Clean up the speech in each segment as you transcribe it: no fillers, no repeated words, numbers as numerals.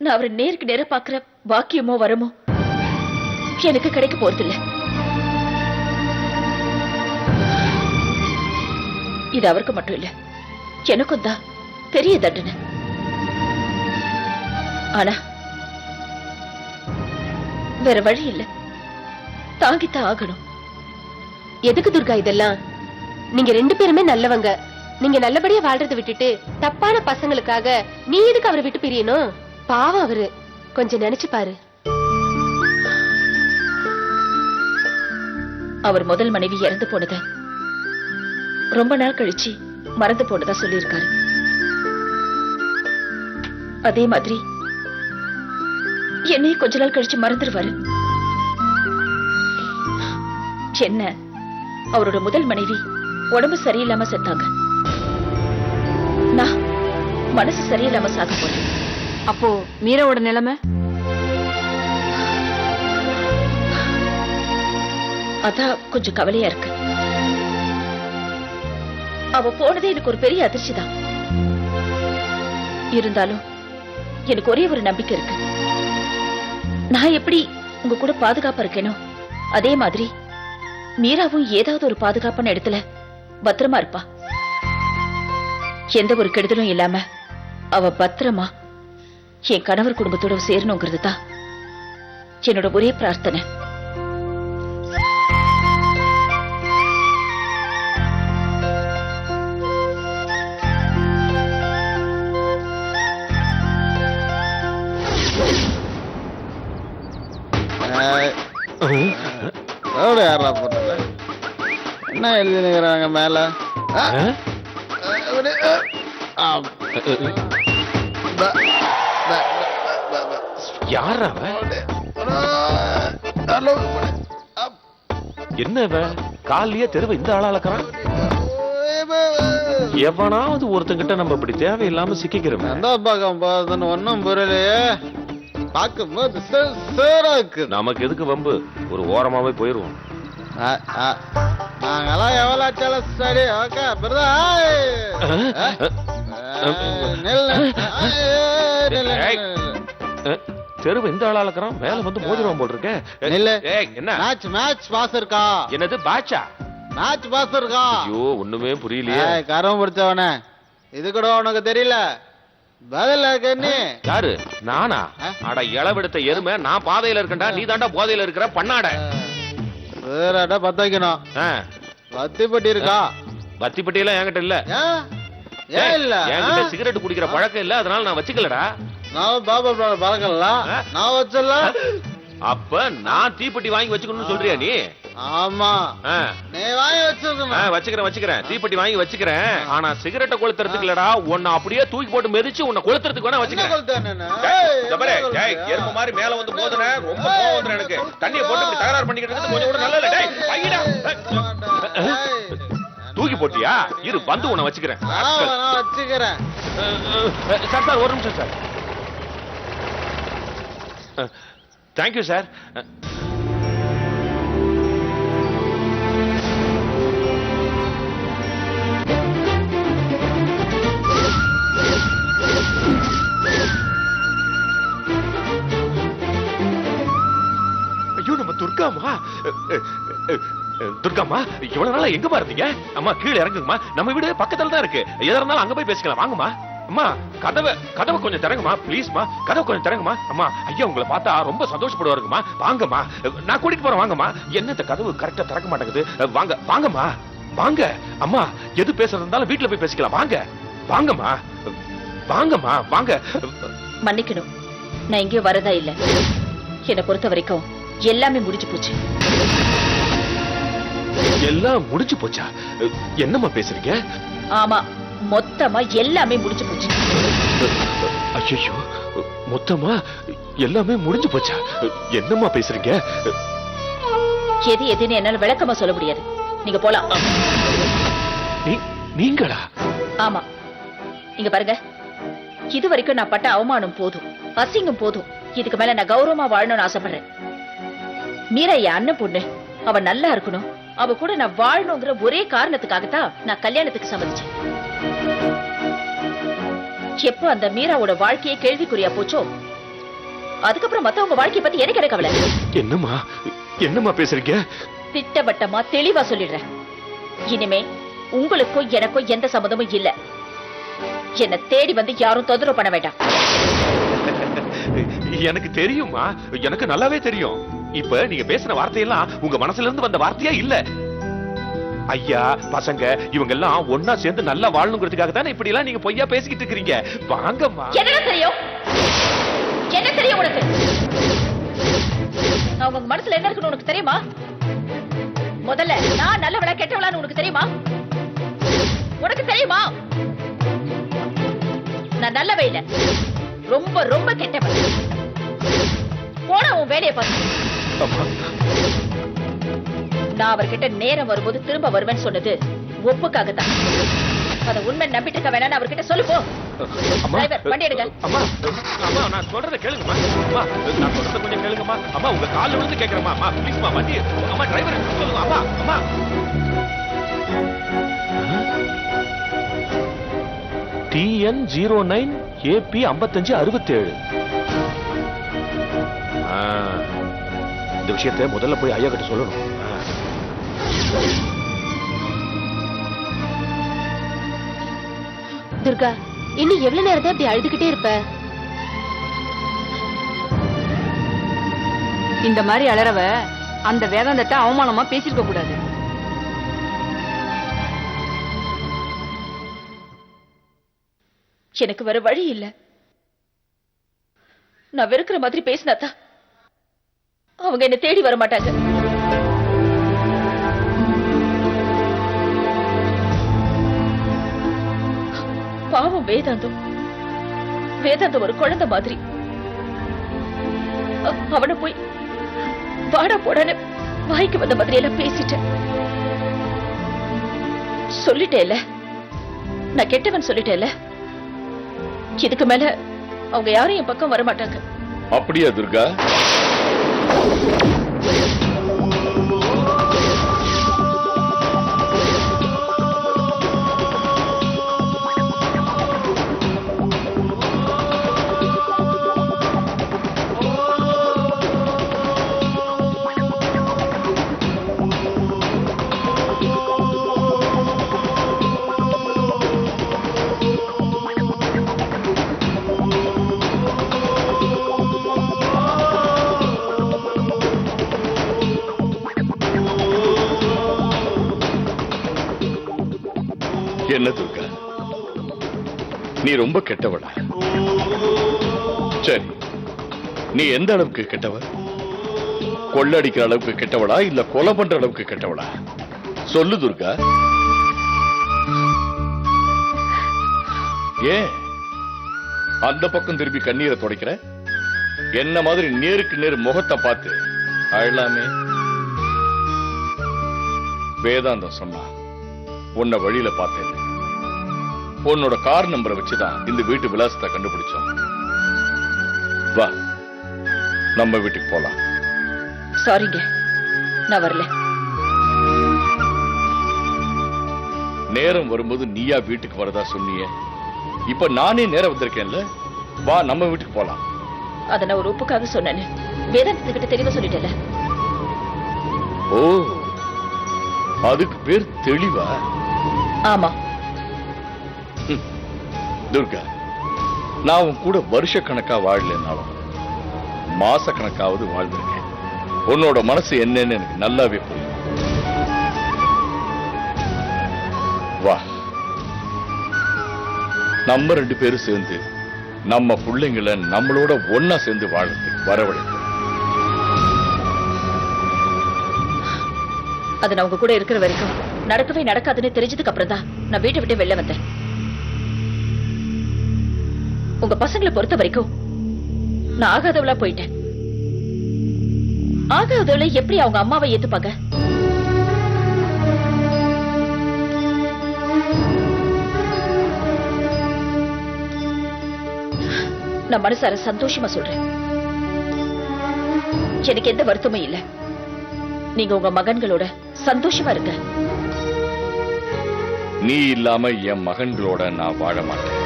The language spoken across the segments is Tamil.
நான் அவரை நேருக்கு நேர பாக்குற பாக்கியமோ வரமோ எனக்கு கிடைக்க போறதில்ல. இது அவருக்கு மட்டும் இல்ல, எனக்கும் தான் பெரிய தண்டனை. ஆனா வேற வழி இல்ல, தாங்கித்தான் ஆகணும். எதுக்கு துர்கா இதெல்லாம்? நீங்க 2 பேருமே நல்லவங்க. நீங்க நல்லபடியா வாழ்றதை விட்டுட்டு தப்பான பசங்களுக்காக நீ எதுக்கு அவரை விட்டு பிரியணும்? பாவம் அவரு, கொஞ்சம் நினைச்சு பாரு. அவர் முதல் மனைவி இறந்து போனத ரொம்ப நாள் கழிச்சு மறந்து போனதா சொல்லியிருக்காரு. அதே மாதிரி என்னையும் கொஞ்ச நாள் கழிச்சு மறந்துடுவாரு. என்ன, அவரோட முதல் மனைவி உடம்பு சரியில்லாம செத்தாங்க. நான் மனசு சரியில்லாம சாக போறேன். அப்போ மீராவோட நிலைமை? அதான் கொஞ்சம் கவலையா இருக்கு. அவ போனதே எனக்கு ஒரு பெரிய அதிர்ச்சி தான். இருந்தாலும் எனக்கு ஒரே ஒரு நம்பிக்கை இருக்கு. நான் எப்படி உங்க கூட பாதுகாப்பா இருக்கேனோ அதே மாதிரி மீராவும் ஏதாவது ஒரு பாதுகாப்பான இடத்துல பத்திரமா இருப்பா. எந்த ஒரு கெடுதலும் இல்லாம அவ பத்திரமா என் கணவர் குடும்பத்தோட சேரணுங்கிறது தான் என்னோட ஒரே பிரார்த்தனை. யாரா போட்டது? என்ன எழுதினுக்கிறாங்க மேல? யாரா என்ன காலையே தெருவை இந்த ஆளா அளக்கிறான்? எவனாவது ஒருத்தங்கிட்ட நம்ம இப்படி தேவையில்லாம சிக்கிக்கிறோம். எந்த பக்கம் போகுதுன்னு ஒன்னும் புரியலையே. பார்க்கும்போது நமக்கு எதுக்கு வம்பு, ஒரு ஓரமாவே போயிருவோம். நாங்கெல்லாம் எவ்வளோ சரி ஓகே தெருவு இந்த ஆளா அளக்கிறான், மேல வந்து மோதிரம் போல் இருக்க. என்ன மேட்ச் மேட்ச் பாஸ் இருக்கா? என்னது பாட்சா? மேட்ச் பாஸ் இருக்கா? ஐயோ ஒண்ணுமே புரியலையே. கரம் பிடிச்சவன இது கூட உனக்கு தெரியல? பதில் கண்ணி யாரு? நானா? அட இளவெடுத்த எருமை, நான் பாதையில இருக்கேன்டா, நீ தாண்டா போதையில இருக்கிற பண்ணாட. வேறாடா பத்த வைக்கணும். வத்திப்பட்டி இருக்கா? வத்திப்பட்டி எல்லாம் என்கிட்ட இல்ல. ஏன் இல்ல? என்கிட்ட சிகரெட் குடிக்கிற பழக்கம் இல்ல, அதனால நான் வச்சுக்கலடா. நான் பாபா பழக்கம்ல, நான் வச்சல. அப்ப நான் தீப்பெட்டி வாங்கி வச்சுக்கணும்னு சொல்றியா நீ? ஆமா, நீ வாங்கி வச்சுக்கணும். வச்சுக்கிறேன், தீப்பெட்டி வாங்கி வச்சுக்கிறேன். ஆனா சிகரெட்டை கொளுத்துறதுக்கு இல்லடா, உன்னை அப்படியே தூக்கி போட்டு மிதிச்சு உன்னை கொளுத்துறதுக்கு வேணா வச்சுக்கிறேன். எருமை மாதிரி மேல வந்து போதுன ரொம்ப கோவம் வந்துடும் எனக்கு. தண்ணியை போட்டு இப்படி தகராறு பண்ணிக்கிட்டு கொஞ்சம் கூட நல்ல இல்ல. தூக்கி போட்டியா? இரு வந்து உன்னை வச்சுக்கிறேன். சார் சார் ஒரு நிமிஷம் சார். Thank you sir. ஐயோ நம்ம துர்காமா. துர்காமா இவ்வளவு நாளா எங்க பாருங்க? அம்மா கீழே இறங்குங்கம்மா, நம்ம வீடு பக்கத்துல தான் இருக்கு. எதா இருந்தாலும் அங்க போய் பேசிக்கலாம், வாங்கம்மா. அம்மா கதவை கொஞ்சம் திறங்குமா ப்ளீஸ்மா, கதவை கொஞ்சம் திறங்குமா. அம்மா ஐயா உங்களை பார்த்தா ரொம்ப சந்தோஷப்படுவாருங்கம்மா, வாங்கம்மா, நான் கூட்டிட்டு போறேன் வாங்கம்மா. என்னத்த கதவு கரெக்டா திறக்க மாட்டேங்குது, வாங்க வாங்கம்மா வாங்க. அம்மா எது பேசுறது இருந்தாலும் வீட்டுல போய் பேசிக்கலாம், வாங்க வாங்கம்மா வாங்கம்மா வாங்க. மன்னிக்கணும், நான் இங்கே வரதா இல்ல. என்னை பொறுத்த வரைக்கும் எல்லாமே முடிஞ்சு போச்சு. எல்லாம் முடிஞ்சு போச்சா? என்னம்மா பேசுறீங்க? ஆமா, மொத்தமா எல்லாமே முடிஞ்சு போச்சு. ஐயோ மொத்தமா எல்லாமே முடிஞ்சு போச்சா? என்னம்மா பேசுறீங்க? எது எதுன்னு என்னால விளக்கமா சொல்ல முடியாது, நீங்க போலாம். நீங்களா? ஆமா, இங்க பாருங்க, இது வரைக்கும் நான் பட்ட அவமானம் போதும், அசிங்கம் போதும். இதுக்கு மேல நான் கௌரவமா வாழணும்னு ஆசைப்படுறேன். மீரா என் அண்ணன் பொண்ணு, அவ நல்லா இருக்கணும், அவ கூட நான் வாழணுங்கிற ஒரே காரணத்துக்காகத்தான் நான் கல்யாணத்துக்கு சம்மதிச்சேன். எப்போ அந்த மீராவோட வாழ்க்கையை கேள்விக்குறியா போச்சோ அதுக்கப்புறம் மத்தவங்க வாழ்க்கைய பத்தி எனக்கு என்ன கவலை? என்னம்மா என்னம்மா பேசுறீங்க? திட்டவட்டமா தெளிவா சொல்லிடுறேன். இனிமே உங்களுக்கும் எனக்கும் எந்த சம்மதமும் இல்ல. என்ன தேடி வந்து யாரும் தொந்தரவு பண்ண வேண்டாம். எனக்கு தெரியுமா, எனக்கு நல்லாவே தெரியும். இப்ப நீங்க பேசின வார்த்தையெல்லாம் உங்க மனசுல இருந்து வந்த வார்த்தையா இல்ல. ஐயா பசங்க இவங்க எல்லாம் ஒன்னா சேர்ந்து நல்லா வாழணுங்கிறதுக்காக தானே இப்படி எல்லாம் நீங்க பொய்யா பேசிக்கிட்டு இருக்கீங்க. வாங்கம்மா. என்ன தெரியும்? என்ன தெரியும் உனக்கு? அவங்க மனசுல என்ன இருக்குன்னு உனக்கு தெரியுமா? முதல்ல நான் நல்லவளா கெட்டவளான்னு உனக்கு தெரியுமா? உனக்கு தெரியுமா? நான் நல்லவே இல்ல, ரொம்ப ரொம்ப கெட்டவள். போன உன் வேலையை பார்த்து. நான் அவர்கிட்ட நேரம் வரும்போது திரும்ப வருவேன்னு சொன்னது ஒப்புக்காகத்தான். அத உண்மை நம்பிட்டு இருக்க வேணான்னு அவர்கிட்ட சொல்லு போ. டிரைவர் வண்டி எடுங்க. அம்மா அம்மா நான் சொல்றத கேளுங்கம்மா. அம்மா நான் சொல்றத கொஞ்சம் கேளுங்கம்மா. அம்மா உங்க கால்ல விழுந்து கேக்குறேம்மா. அம்மா ப்ளீஸ்மா வண்டி. அம்மா டிரைவர் சொல்லுங்க. அம்மா அம்மா TN09 AP 5567. இந்த விஷயத்தை முதல்ல போய் ஐயா கிட்ட சொல்லணும். துர்கா, இன்னும் எவ்வளவு நேரத்தை அப்படி அழுதுகிட்டே இருப்ப? இந்த மாதிரி அலறவ அந்த வேதாந்தத்தை அவமானமா பேசிருக்க கூடாது. எனக்கு வேற வழி இல்ல. நான் வெறுக்கிற மாதிரி பேசினாதான் அவங்க என்ன தேடி வர மாட்டாங்க. பாவம் வேதாந்தம். வேதாந்தம் ஒரு குழந்தை மாதிரி. அவனை போய் வாடா போடான்னு வாய்க்கு வந்த மாதிரி எல்லாம் பேசிட்டேன். சொல்லிட்டேல, நான் கெட்டவன் சொல்லிட்டேல. இதுக்கு மேல அவங்க யாரும் என் பக்கம் வர மாட்டாங்க. அப்படியா துர்கா? என்ன துர்கா, நீ ரொம்ப கெட்டவளா? சரி, நீ எந்த அளவுக்கு கெட்டவ? கொள்ளடிக்கிற அளவுக்கு கெட்டவளா இல்ல கொலை பண்ற அளவுக்கு கெட்டவளா? சொல்லு துர்கா. ஏன் அந்த பக்கம் திருப்பி கண்ணீரை துடைக்கிற? என்ன மாதிரி நேருக்கு நேர் முகத்தை பார்த்து அழலாமே. வேதாந்தம் சொன்னா உன்னை வழியில பார்த்தேன். உன்னோட கார் நம்பரை வச்சுதான் இந்த வீட்டு விலாசத்தை கண்டுபிடிச்சோம். வா, நம்ம வீட்டுக்கு போலாம். சாரிங்க, நான் வரல. நேரம் வரும்போது நீயா வீட்டுக்கு வரதா சொன்னியே, இப்ப நானே நேரம் வந்திருக்கேன்ல. வா, நம்ம வீட்டுக்கு போலாம். அத நான் ஒரு ஒப்புக்காக சொன்னேன்னு வேதாந்தத்துக்கிட்ட தெளிவா சொல்லிட்டேல. ஓ, அதுக்கு பேர் தெளிவா? ஆமா. துர்கா, நான் உன் கூட வருஷ கணக்கா வாழலனாலும் மாச கணக்காவது வாழ்ந்திருக்கேன். உன்னோட மனசு என்னன்னு எனக்கு நல்லாவே புரியும். வா, நம்ம 2 பேரும் சேர்ந்து நம்ம பிள்ளைங்களை நம்மளோட ஒன்னா சேர்ந்து வாழறதுக்கு வரவழைப்போம். அது நான் உங்க கூட இருக்கிற வரைக்கும் நடக்கவே நடக்காதுன்னு தெரிஞ்சதுக்கு அப்புறம் தான் நான் வீட்டை விட்டு வெளில வந்தேன். உங்க பசங்களை பொறுத்த வரைக்கும் நான் ஆகாதவளா போயிட்டேன். ஆகாதவளை எப்படி அவங்க அம்மாவை ஏத்துப்பாங்க? நான் மனசார சந்தோஷமா சொல்றேன். எனக்கு எந்த வருத்தமும் இல்ல. நீங்க உங்க மகன்களோட சந்தோஷமா இருங்க. நீ இல்லாம என் மகன்களோட நான் வாழ மாட்டேன்.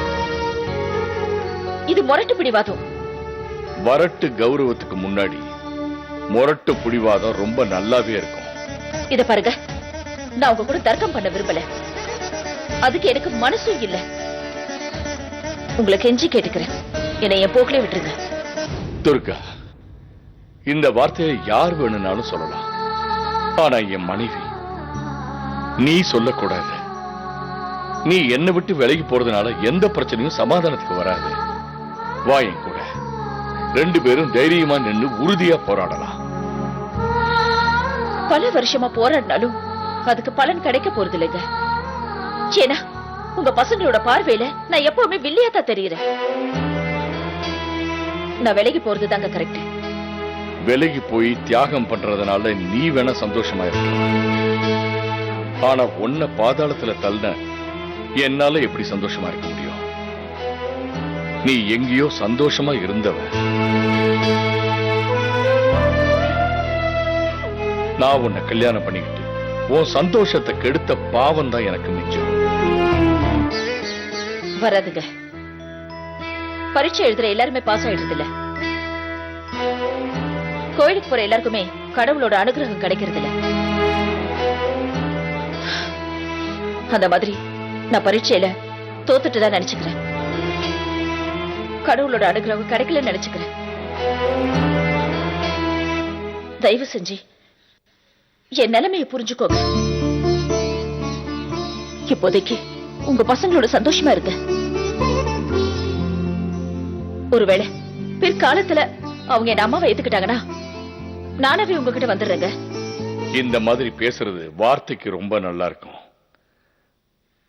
இது முரட்டு பிடிவாதம். வரட்டு கௌரவத்துக்கு முன்னாடி முரட்டு புடிவாதம் ரொம்ப நல்லாவே இருக்கும். இத பாருங்க, நான் உங்க கூட தர்க்கம் பண்ண விரும்பல. அதுக்கு எனக்கு மனசும் இல்ல. உங்களை கெஞ்சி கேட்டுக்கிறேன், என்னை என் போக்கிலே விட்டுருங்க. துர்கா, இந்த வார்த்தையை யார் வேணும்னாலும் சொல்லலாம். ஆனா என் மனைவி நீ சொல்லக்கூடாது. நீ என்னை விட்டு விலகி போறதுனால எந்த பிரச்சனையும் சமாதானத்துக்கு வராது. வா என் கூட, 2 பேரும் தைரியமா நின்னு உறுதியா போராடலாம். பல வருஷமா போராடினாலும் அதுக்கு பலன் கிடைக்க போறது இல்லைங்க. ஏன்னா உங்க பசங்களோட பார்வையில நான் எப்பவுமே வில்லியாத்தான் தெரியுறேன். நான் விலகி போறது தாங்க கரெக்ட். விலகி போய் தியாகம் பண்றதுனால நீ வேணா சந்தோஷமா இருக்கலாம். ஆனா உன்னை பாதாளத்துல தள்ளின என்னால எப்படி சந்தோஷமா இருக்க முடியும்? நீ எங்கேயோ சந்தோஷமா இருந்தவ. நான் உன்னை கல்யாணம் பண்ணிக்கிட்டு உன் சந்தோஷத்தை கெடுத்த பாவம் தான் எனக்கு மிச்சம். வராதுங்க. பரீட்சை எழுதுற எல்லாருமே பாஸ் ஆயிடுறது இல்ல. கோயிலுக்கு போற எல்லாருக்குமே கடவுளோட அனுகிரகம் கிடைக்கிறது இல்ல. அந்த மாதிரி நான் பரீட்சையில தோத்துட்டு தான் நினைச்சுக்கிறேன். கடவுளோட அனுகிரகம் கிடைக்கலன்னு நினைச்சுக்கிறேன். தயவு செஞ்சு என் நிலைமையை புரிஞ்சுக்கோங்க. இப்போதைக்கு உங்க பசங்களோட சந்தோஷமா இருங்க. ஒருவேளை பிற்காலத்துல அவங்க என் அம்மாவை ஏத்துக்கிட்டாங்கன்னா நானவே உங்ககிட்ட வந்துடுறேங்க. இந்த மாதிரி பேசுறது வார்த்தைக்கு ரொம்ப நல்லா இருக்கும்,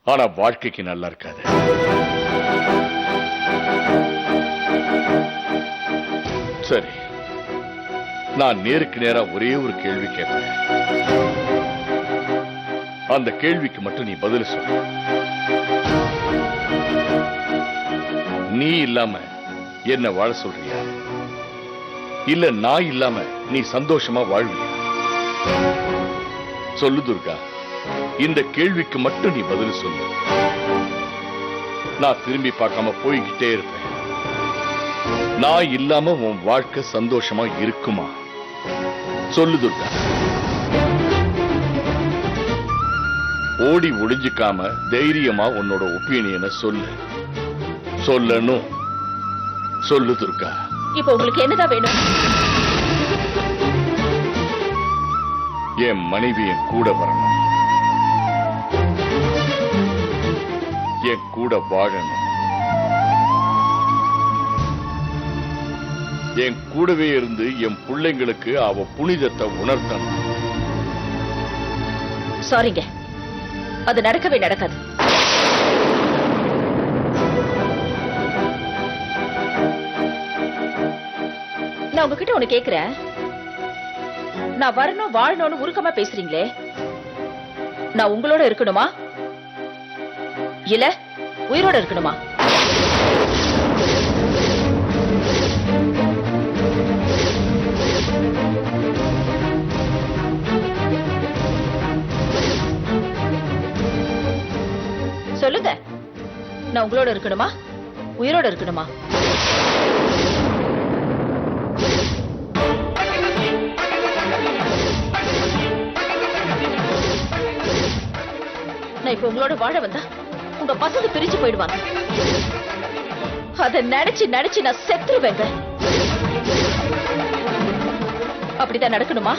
ஆனா வாழ்க்கைக்கு நல்லா இருக்காது. சரி, நான் நேருக்கு நேரா ஒரே ஒரு கேள்வி கேட்பேன். அந்த கேள்விக்கு மட்டும் நீ பதில் சொல்லு. நீ இல்லாம என்ன வாழ சொல்றியா, இல்ல நான் இல்லாம நீ சந்தோஷமா வாழ்வியா? சொல்லு துர்கா, இந்த கேள்விக்கு மட்டும் நீ பதில் சொல்லு. நான் திரும்பி பார்க்காம போய்கிட்டே இருப்பேன். நான் இல்லாம உன் வாழ்க்கை சந்தோஷமா இருக்குமா? சொல்லு துர்கா. ஓடி ஒளிஞ்சுக்காம தைரியமா உன்னோட ஒப்பீனியனை சொல்லு. சொல்லணும். சொல்லு துர்கா. இப்ப உங்களுக்கு என்னதான் வேணும்? என் மனைவி என் கூட வரணும், என் கூட வாழணும், என் கூடவே இருந்து என் பிள்ளைங்களுக்கு அவ புனிதத்தை உணர்த்தணும். சாரிங்க, அது நடக்கவே நடக்காது. நான் உங்ககிட்ட ஒண்ணு கேக்குறேன். நான் வரணும் வாழணும்னு உருக்கமா பேசுறீங்களே, நான் உங்களோட இருக்கணுமா இல்ல உயிரோட இருக்கணுமா? சொல்லுங்க, நான் உங்களோட இருக்கணுமா உயிரோட இருக்கணுமா? நான் இப்ப உங்களோட வாழ வந்தா உங்க பசங்க பிரிஞ்சு போயிடுவாங்க. அத நினைச்சு நான் செத்துருவேங்க. அப்படிதான் நடக்கணுமா?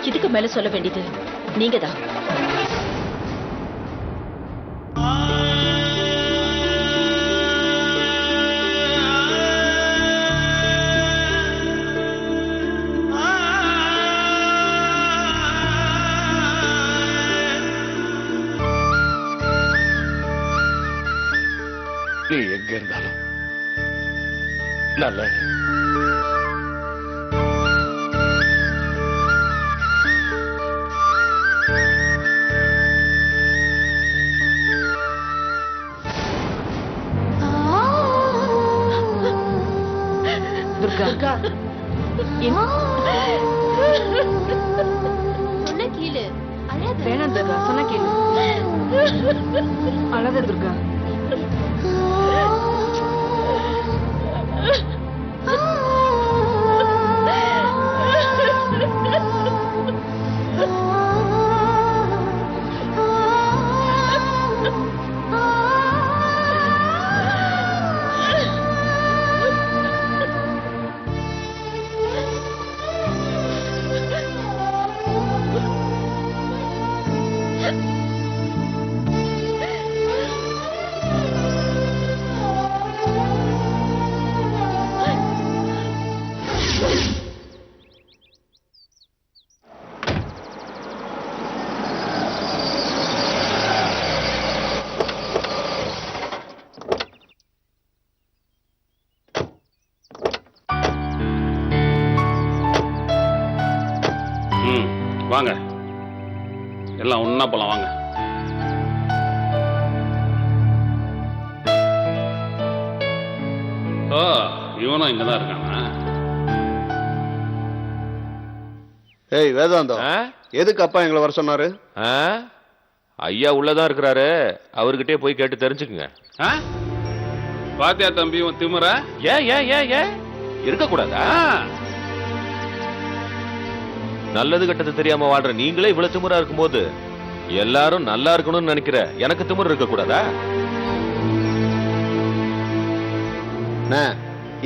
இதுக்கு மேல சொல்ல வேண்டியது நீங்கதான். நீ எங்க இருந்தாலும் நல்ல துர்கா சொன்ன கீழு அழாத. வேணாம் துர்கா, சொன்னா கேளு. அழாத துர்கா. வாங்க, எல்லாம் ஒன்னா போலாம் வாங்க. ஓ, இவனும் இங்கதான் இருக்கானா? ஏய் வேதாந்தம், ஆ? எதுக்கு அப்பா எங்களை வர சொன்னாரு? ஆ? ஐயா உள்ளதான் இருக்கிறாரு, அவர்கிட்டயே போய் கேட்டு தெரிஞ்சுக்குங்க. ஆ? பாத்தியா தம்பி உன் திமுற? ஏன் ஏன் ஏன் ஏன் இருக்க கூடாதா? நல்லது கெட்டது தெரியாம வாழ்ற நீங்களே இவ்வளவு திமிரா இருக்கும்போது எல்லாரும் நல்லா இருக்கணும்னு நினைக்கிற எனக்கு திமிரு இருக்க கூடாதா?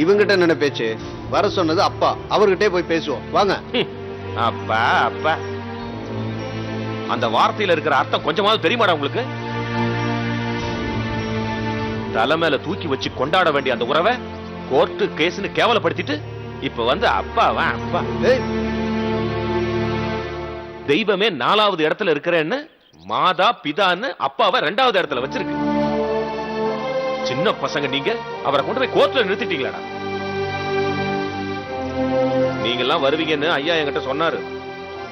இவங்கிட்ட என்ன பேச்சு? வர சொன்னது அப்பா, அவர்கிட்டே போய் பேசுவோம் வாங்க. அப்பா அப்பா, அந்த வார்த்தையில இருக்கிற அர்த்தம் கொஞ்சமாவது தெரியுமாடா உங்களுக்கு? தலை மேல தூக்கி வச்சு கொண்டாட வேண்டிய அந்த உறவை கோர்ட்டு கேஸ்னு கேவலப்படுத்திட்டு இப்ப வந்து அப்பாவா அப்பா? தெய்வமே 4வது இடத்துல இருக்கிறேன்னு மாதா பிதான்னு அப்பாவை 2வது இடத்துல வச்சிருக்கு. சின்ன பசங்க நீங்க அவரை கொண்டு போய் கோர்ட்ல நிறுத்திட்டீங்களாடா? நீங்க எல்லாம் வருவீங்கன்னு ஐயா என்கிட்ட சொன்னாரு.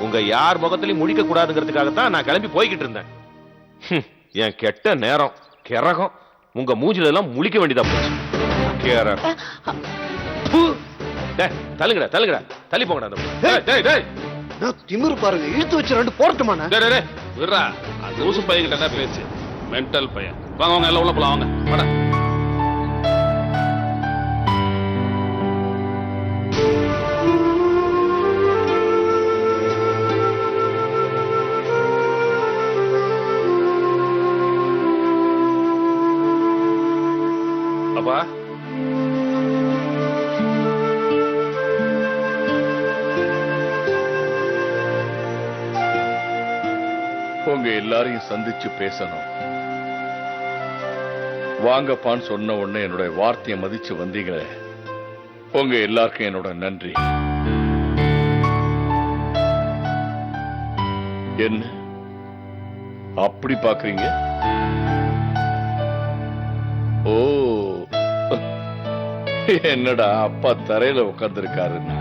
உங்க யார் முகத்திலையும் முடிக்க கூடாதுங்கிறதுக்காகத்தான் நான் கிளம்பி போய்கிட்டு இருந்தேன். என் கெட்ட நேரம் கிறகம் உங்க மூஞ்சில எல்லாம் முழிக்க வேண்டியதா போச்சு. தள்ளுங்கடா தள்ளுங்கடா, தள்ளி போங்கடா. திமிரு பாருங்க, இழுத்து வச்சு 2 போர்ட்டுமான. விடுறா, அது ஊசு பையன்கிட்ட தான் பேச்சு. மென்டல் பையன். வாங்க வாங்க, எல்லாம் உள்ள போலாம் வாங்க. வாடா. அப்பா, உங்க எல்லாரையும் சந்திச்சு பேசணும். வாங்கப்பான்னு சொன்ன உடனே என்னோட வார்த்தையை மதிச்சு வந்தீங்களே, உங்க எல்லாருக்கும் என்னோட நன்றி. என்ன அப்படி பாக்குறீங்க? ஓ, என்னடா அப்பா தரையில உட்கார்ந்து இருக்காருன்னா?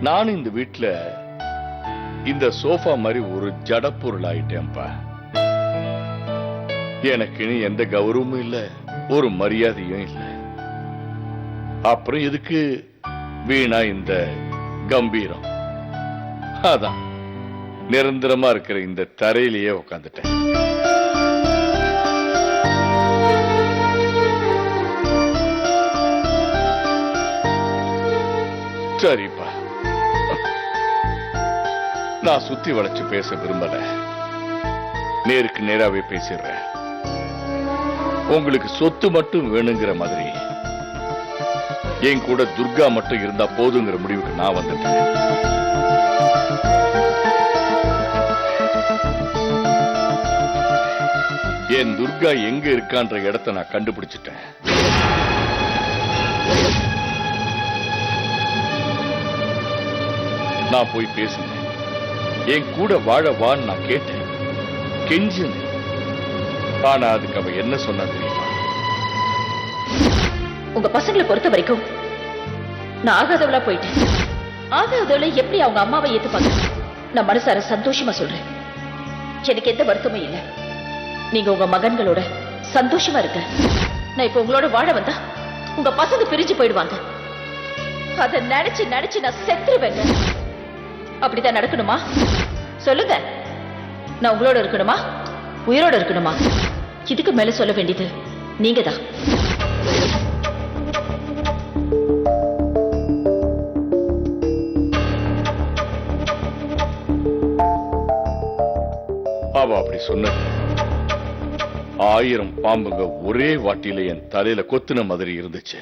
நானும் இந்த வீட்டுல இந்த சோஃபா மாதிரி ஒரு ஜடப்பொருள் ஆயிட்டேன்பா. எனக்குன்னு எந்த கௌரவமும் இல்ல, ஒரு மரியாதையும் இல்ல. அப்புறம் எதுக்கு வீணா இந்த கம்பீரம்? அதான் நிரந்தரமா இருக்கிற இந்த தரையிலேயே உட்காந்துட்டேன். சரிப்பா, நான் சுத்தி வளைச்சு பேச விரும்பல, நேருக்கு நேராவே பேசிடுறேன். உங்களுக்கு சொத்து மட்டும் வேணுங்கிற மாதிரி என் கூட துர்கா மட்டும் இருந்தா போதுங்கிற முடிவுக்கு நான் வந்துட்டேன். என் துர்கா எங்க இருக்கான்ற இடத்தை நான் கண்டுபிடிச்சிட்டேன். நான் போய் பேசினேன். என் கூட வாழ வான்னு நான் கேட்டேன், கெஞ்சினேன். ஆனா அதுக்கு அவ என்ன சொன்னா தெரியுமா? உங்க பசங்களை பொறுத்த வரைக்கும் நான் ஆகாதவளா போயிட்டேன். ஆகாதவளை எப்படி அவங்க அம்மாவை ஏத்துப்பாங்க? நான் மனசார சந்தோஷமா சொல்றேன், எனக்கு எந்த வருத்தமும் இல்லை. நீங்க உங்க மகன்களோட சந்தோஷமா இருக்க. நான் இப்ப உங்களோட வாழ வந்தா உங்க பசங்க பிரிஞ்சு போயிடுவாங்க. அத நினைச்சு நினைச்சு நான் செத்துருவேங்க. அப்படிதான் நடக்கணுமா? சொல்லுங்க. நான் உங்களோட இருக்கணுமா, உயிரோட இருக்கணுமா? இதுக்கு மேல சொல்ல வேண்டியது நீங்கதான். அவ அப்படி சொன்னது 1000 பாம்புங்க ஒரே வாட்டியில என் தலையில கொத்துன மாதிரி இருந்துச்சு.